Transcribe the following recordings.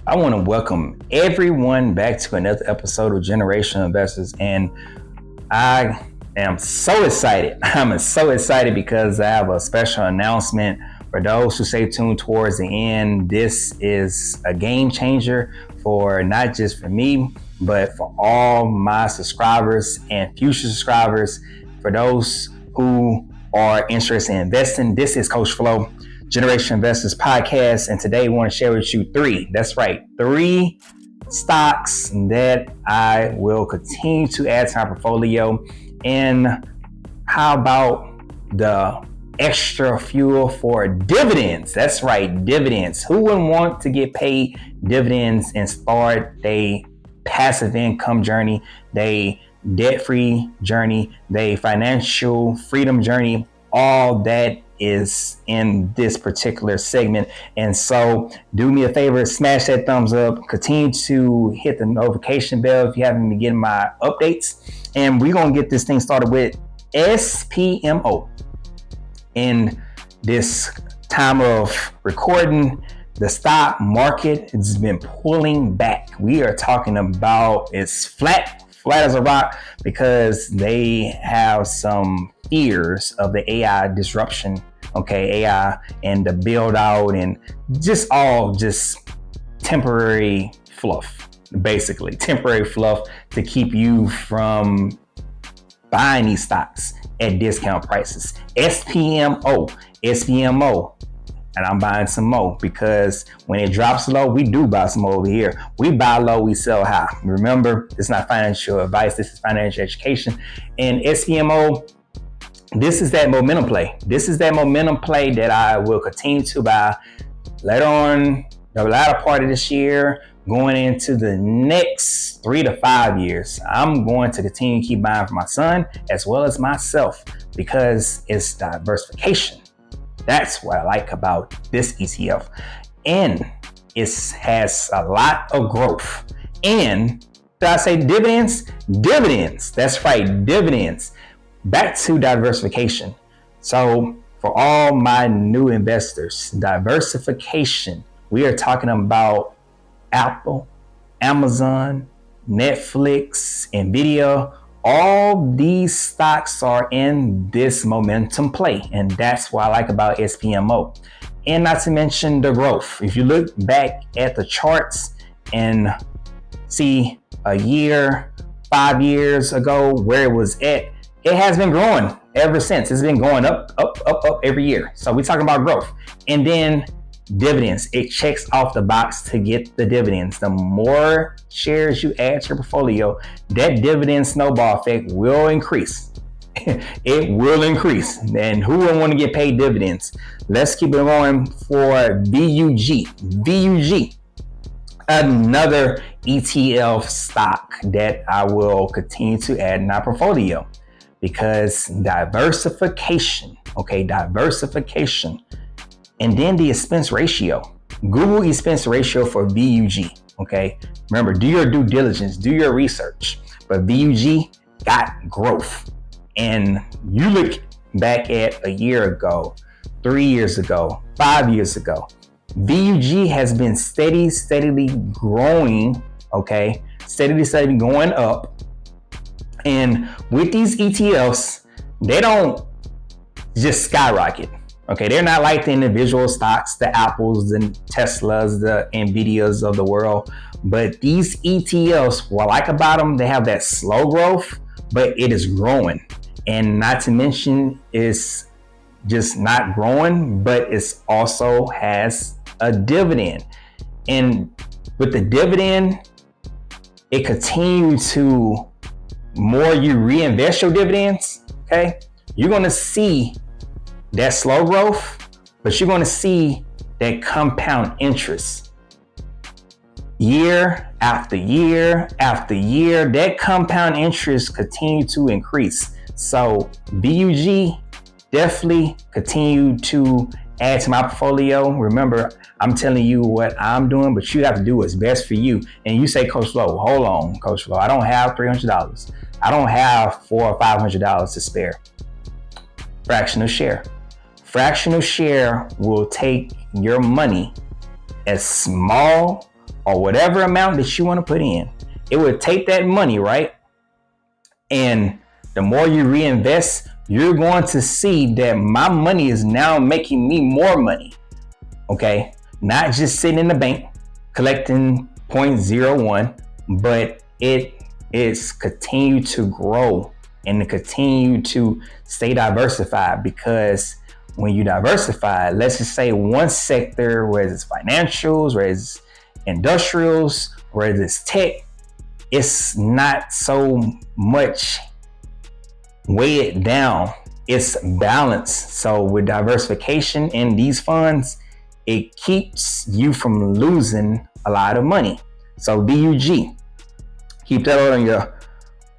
I want to welcome everyone back to another episode of Generational Investors, and I am so excited. I'm so excited because I have a special announcement for those who stay tuned towards the end. This is a game changer for not just for me, but for all my subscribers and future subscribers. For those who are interested in investing, this is Coach Flo, Generation Investors Podcast, and today we want to share with you three stocks that I will continue to add to my portfolio. And how about the extra fuel for dividends? That's right, dividends. Who wouldn't want to get paid dividends and start a passive income journey, they debt-free journey, they financial freedom journey? All that is in this particular segment. And so do me a favor, smash that thumbs up, continue to hit the notification bell if you haven't been getting my updates. And we're going to get this thing started with SPMO. In this time of recording, the stock market has been pulling back. We are talking about it's flat as a rock because they have some fears of the AI disruption, AI and the build out and just temporary fluff, basically temporary fluff to keep you from buying these stocks at discount prices. SPMO, and I'm buying some more because when it drops low, we do buy some more over here. We buy low, we sell high. Remember, it's not financial advice, this is financial education. And SPMO, this is that momentum play. This is that momentum play that I will continue to buy later on, the latter part of this year, going into the next 3 to 5 years. I'm going to continue to keep buying for my son as well as myself because it's diversification. That's what I like about this ETF. And it has a lot of growth. And did I say dividends? Dividends. That's right, dividends. Back to diversification. So for all my new investors, diversification, we are talking about Apple, Amazon, Netflix, Nvidia. All these stocks are in this momentum play, and that's what I like about SPMO. And not to mention the growth. If you look back at the charts and see a year, 5 years ago where it was at, it has been growing ever since. It's been going up every year. So we're talking about growth. And then dividends, it checks off the box to get the dividends. The more shares you add to your portfolio, that dividend snowball effect will increase. It will increase. And who will want to get paid dividends? Let's keep it going for VUG. VUG, another ETF stock that I will continue to add in our portfolio because diversification, diversification. And then the expense ratio, Google expense ratio for VUG, Remember, do your due diligence, do your research, but VUG got growth. And you look back at a year ago, 3 years ago, 5 years ago, VUG has been steadily growing, steadily going up. And with these ETFs, they don't just skyrocket. They're not like the individual stocks, the Apples and Teslas, the Nvidias of the world. But these ETFs, what I like about them, they have that slow growth, but it is growing. And not to mention, it's just not growing, but it also has a dividend. And with the dividend, it continues to, more you reinvest your dividends, you're going to see that slow growth, but you're going to see that compound interest year after year after year. That compound interest continue to increase. So VUG definitely continue to add to my portfolio. Remember, I'm telling you what I'm doing, but you have to do what's best for you. And you say, Coach Flo, hold on, Coach Flo, I don't have $300. I don't have $400 or $500 to spare. Fractional share. Fractional share will take your money as small or whatever amount that you want to put in, it would take that money, right? And the more you reinvest, you're going to see that my money is now making me more money. Okay, not just sitting in the bank collecting 0.01, but it is continue to grow and to continue to stay diversified. Because when you diversify, let's just say one sector, whether it's financials, whether it's industrials, whether it's tech, it's not so much weighed down, it's balanced. So with diversification in these funds, it keeps you from losing a lot of money. So DUG, keep that on your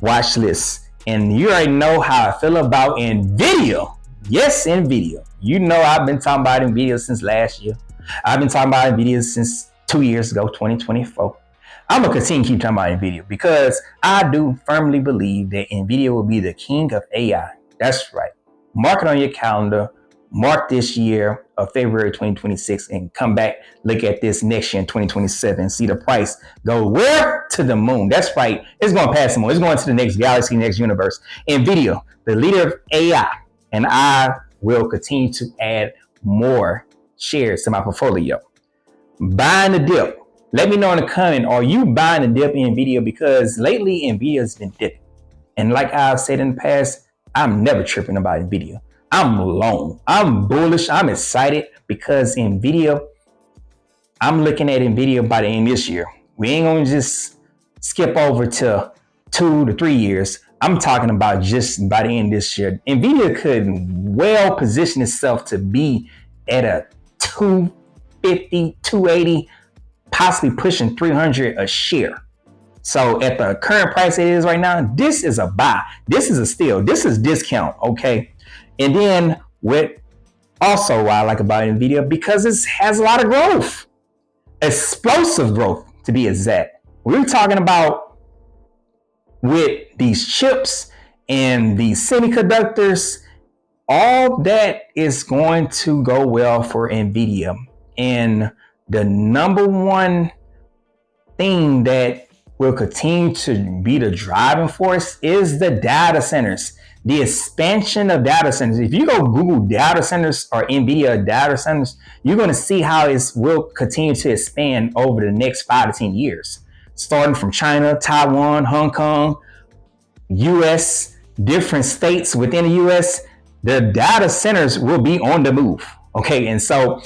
watch list. And you already know how I feel about NVIDIA. Yes, NVIDIA. You know I've been talking about NVIDIA since last year. I've been talking about NVIDIA since 2 years ago, 2024. I'm going to continue to keep talking about NVIDIA because I do firmly believe that NVIDIA will be the king of AI. That's right. Mark it on your calendar. Mark this year of February 2026 and come back, look at this next year in 2027, see the price go where? To the moon. That's right. It's going past the moon. It's going to the next galaxy, next universe. NVIDIA, the leader of AI, and I will continue to add more shares to my portfolio. Buying the dip. Let me know in the comment, are you buying the dip in NVIDIA? Because lately NVIDIA has been dipping. And like I've said in the past, I'm never tripping about NVIDIA. I'm long. I'm bullish. I'm excited because NVIDIA, I'm looking at NVIDIA by the end of this year. We ain't going to just skip over to 2 to 3 years. I'm talking about just by the end of this year. NVIDIA could well position itself to be at a 250, 280, possibly pushing 300 a share. So at the current price it is right now, this is a buy. This is a steal. This is discount, okay? And then what also I like about NVIDIA, because it has a lot of growth, explosive growth to be exact. We're talking about with these chips and these semiconductors, all that is going to go well for NVIDIA. And the number one thing that will continue to be the driving force is the data centers. The expansion of data centers. If you go Google data centers or NVIDIA data centers, you're going to see how it will continue to expand over the next 5 to 10 years. Starting from China, Taiwan, Hong Kong, US, different states within the US, the data centers will be on the move. Okay, and so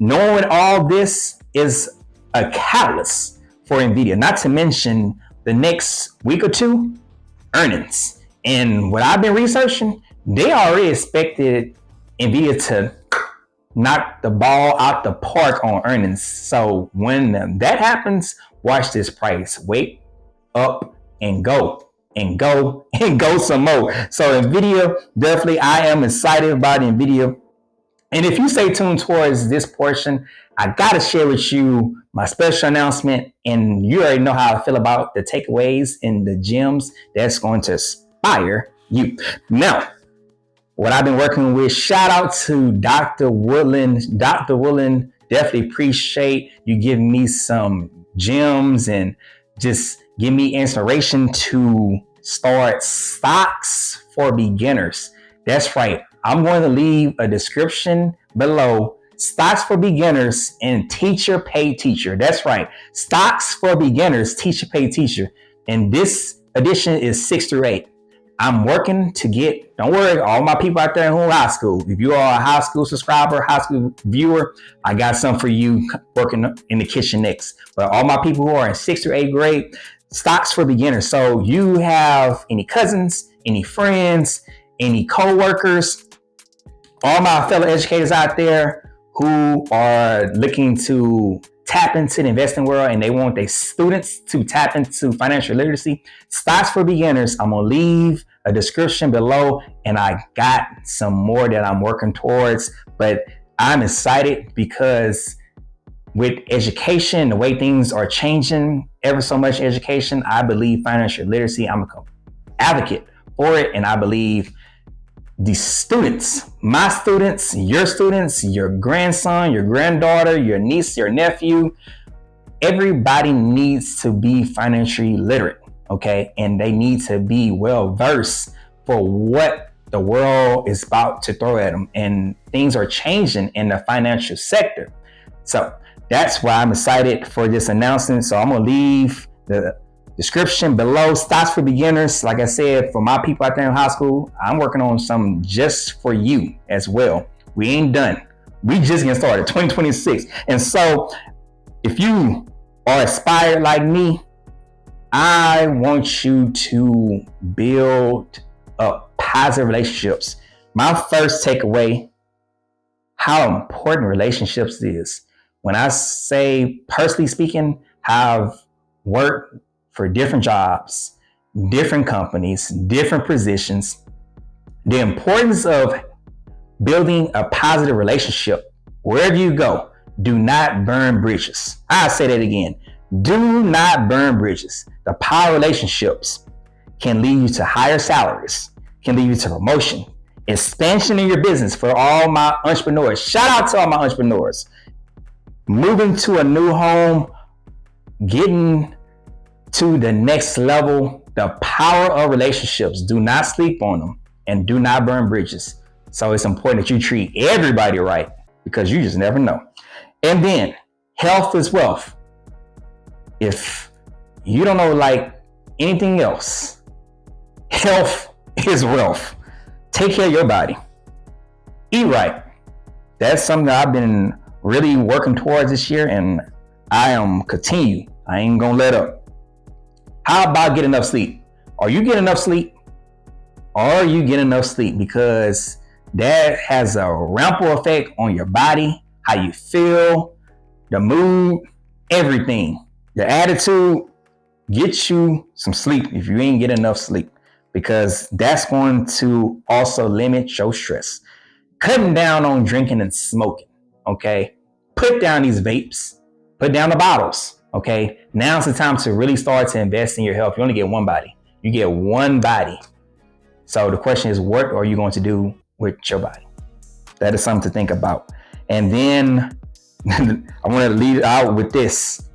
knowing all this is a catalyst for NVIDIA, not to mention the next week or two, earnings. And what I've been researching, they already expected NVIDIA to knock the ball out the park on earnings. So when that happens, watch this price. Wait, up, and go, and go, and go some more. So NVIDIA, definitely, I am excited about NVIDIA. And if you stay tuned towards this portion, I got to share with you my special announcement. And you already know how I feel about the takeaways and the gems that's going to inspire you. Now, what I've been working with, shout out to Dr. Woodland. Dr. Woodland, definitely appreciate you giving me some gems and just give me inspiration to start stocks for beginners. That's right. I'm going to leave a description below. Stocks for beginners and teacher pay teacher. That's right. Stocks for beginners, teacher pay teacher. And this edition is 6 through 8. I'm working to get, don't worry, all my people out there who are high school. If you are a high school subscriber, high school viewer, I got something for you working in the kitchen next. But all my people who are in 6th through 8th grade, stocks for beginners. So you have any cousins, any friends, any co-workers, all my fellow educators out there who are looking to tap into the investing world and they want their students to tap into financial literacy, stocks for beginners. I'm going to leave a description below and I got some more that I'm working towards, but I'm excited because with education, the way things are changing ever so much education, I believe financial literacy, I'm an advocate for it. And I believe the students, my students, your grandson, your granddaughter, your niece, your nephew, everybody needs to be financially literate, okay? And they need to be well versed for what the world is about to throw at them. And things are changing in the financial sector. So that's why I'm excited for this announcement. So I'm gonna leave the description below. Stocks for beginners. Like I said, for my people out there in high school, I'm working on something just for you as well. We ain't done. We just getting started, 2026. And so if you are inspired like me, I want you to build up positive relationships. My first takeaway, how important relationships is. When I say, personally speaking, I've worked for different jobs, different companies, different positions. The importance of building a positive relationship wherever you go. Do not burn bridges. I'll say that again. Do not burn bridges. The power relationships can lead you to higher salaries, can lead you to promotion, expansion in your business. For all my entrepreneurs, shout out to all my entrepreneurs. Moving to a new home, getting to the next level, the power of relationships. Do not sleep on them and do not burn bridges. So it's important that you treat everybody right because you just never know. And then health is wealth. If you don't know like anything else, health is wealth. Take care of your body. Eat right. That's something that I've been really working towards this year, and I am continue. I ain't gonna let up. How about get enough sleep? Are you getting enough sleep? Are you getting enough sleep? Because that has a ripple effect on your body, how you feel, the mood, everything. Your attitude. Get you some sleep if you ain't getting enough sleep, because that's going to also limit your stress. Cutting down on drinking and smoking, okay? Put down these vapes, put down the bottles, okay? Now's the time to really start to invest in your health. You only get one body. You get one body. So the question is, what are you going to do with your body? That is something to think about. And then I want to lead out with this.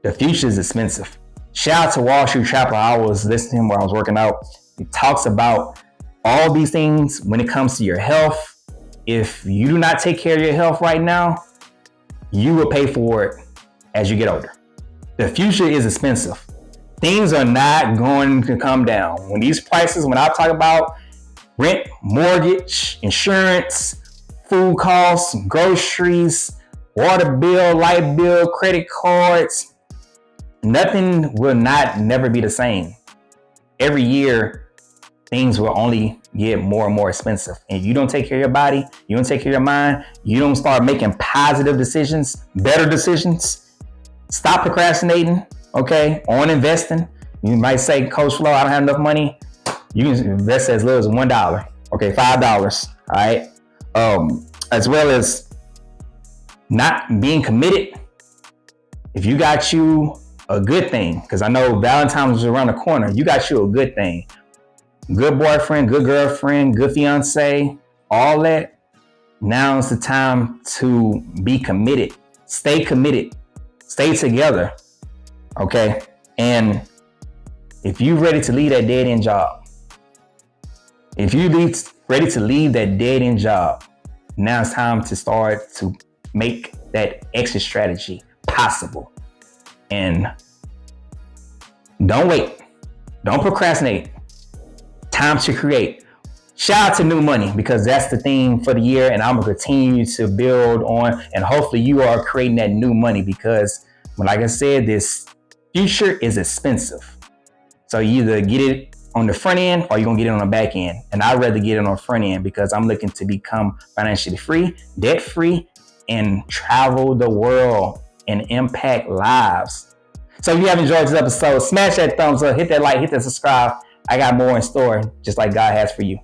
The future is expensive. Shout out to Wall Street Trapper. I was listening to him while I was working out. He talks about all these things when it comes to your health. If you do not take care of your health right now, you will pay for it as you get older. The future is expensive. Things are not going to come down. When these prices, when I talk about rent, mortgage, insurance, food costs, groceries, water bill, light bill, credit cards, nothing will never be the same. Every year, things will only get more and more expensive. And if you don't take care of your body, you don't take care of your mind, you don't start making positive decisions, better decisions, stop procrastinating, okay, on investing. You might say, Coach Flo, I don't have enough money. You can invest as little as $1, okay, $5, all right? As well as not being committed. If you got you a good thing, because I know Valentine's is around the corner, you got you a good thing. Good boyfriend, good girlfriend, good fiance, all that. Now is the time to be committed. Stay committed. Stay together. Okay? And if you're ready to leave that dead-end job, ready to leave that dead-end job, now it's time to start to make that exit strategy possible. And don't wait. Don't procrastinate. Time to create. Shout out to New Money, because that's the theme for the year, and I'm gonna continue to build on, and hopefully you are creating that new money, because like I said, this future is expensive. So you either get it on the front end or you're gonna get it on the back end. And I'd rather get it on the front end because I'm looking to become financially free, debt free, and travel the world and impact lives. So if you have enjoyed this episode, smash that thumbs up, hit that like, hit that subscribe. I got more in store, just like God has for you.